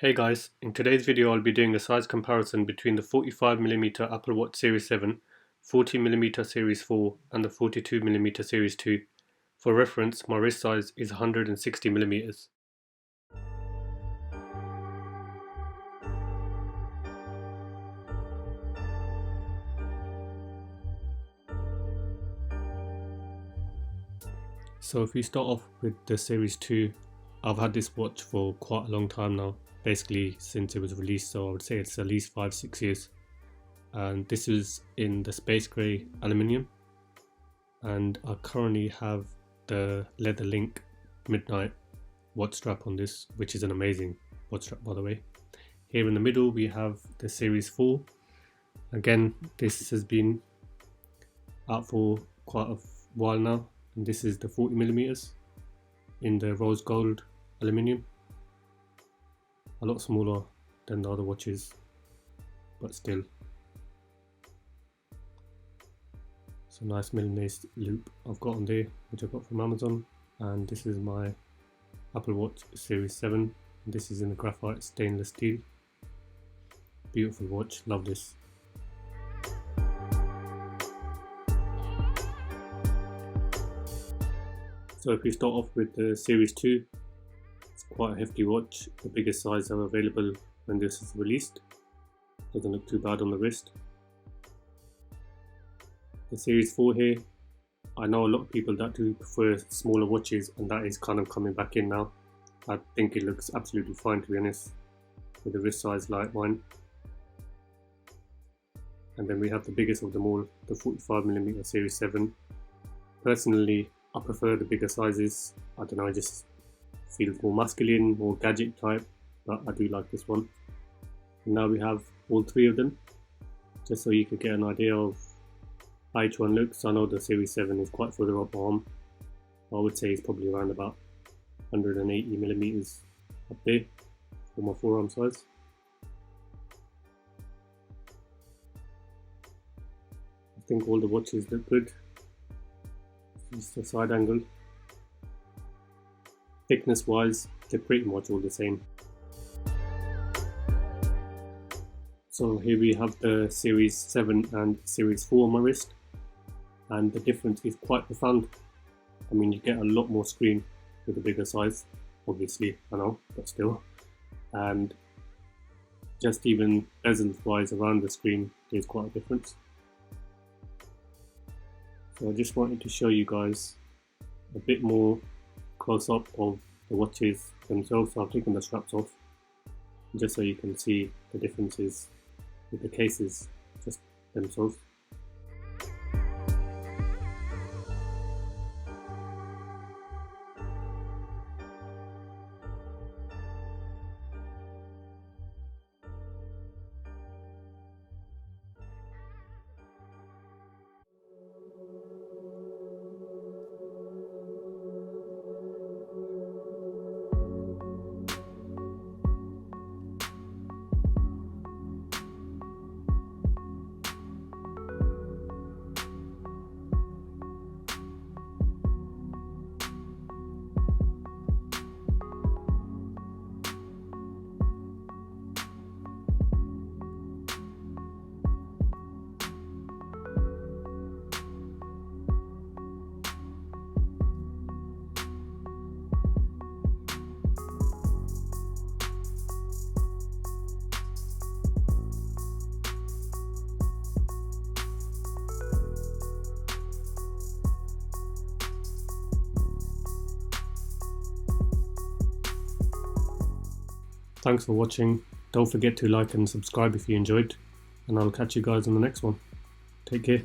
Hey guys, in today's video I'll be doing a size comparison between the 45mm Apple Watch Series 7, 40mm Series 4 and the 42mm Series 2. For reference, my wrist size is 160mm. So if we start off with the Series 2, I've had this watch for quite a long time now, basically since it was released, so I would say it's at least 5-6 years. And this is in the space grey aluminium, and I currently have the leather link midnight watch strap on this, which is an amazing watch strap by the way. Here in the middle we have the Series 4. Again, this has been out for quite a while now, and this is the 40mm in the rose gold aluminium. A lot smaller than the other watches, but still. It's a nice millimeter loop I've got on there, which I got from Amazon. And this is my Apple Watch Series 7. This is in the graphite stainless steel. Beautiful watch, love this. So if we start off with the Series 2, it's quite a hefty watch, the biggest size ever available when this is released. Doesn't look too bad on the wrist. The Series 4 here, I know a lot of people that do prefer smaller watches, and that is kind of coming back in now. I think it looks absolutely fine, to be honest, with a wrist size like mine. And then we have the biggest of them all, the 45mm Series 7. Personally, I prefer the bigger sizes. I don't know, it just feels more masculine, more gadget type, but I do like this one. And now we have all three of them, just so you could get an idea of how each one looks. I know the Series 7 is quite further up my arm. I would say it's probably around about 180mm up there for my forearm size. I think all the watches look good. Just the side angle. Thickness wise, they're pretty much all the same. So here we have the Series 7 and Series 4 on my wrist, and the difference is quite profound. I mean, you get a lot more screen with a bigger size, obviously, I know, but still. And just even bezel wise around the screen, there's quite a difference. So I just wanted to show you guys a bit more close up of the watches themselves. So I've taken the straps off just so you can see the differences with the cases just themselves. Thanks for watching. Don't forget to like and subscribe if you enjoyed, and I'll catch you guys in the next one. Take care.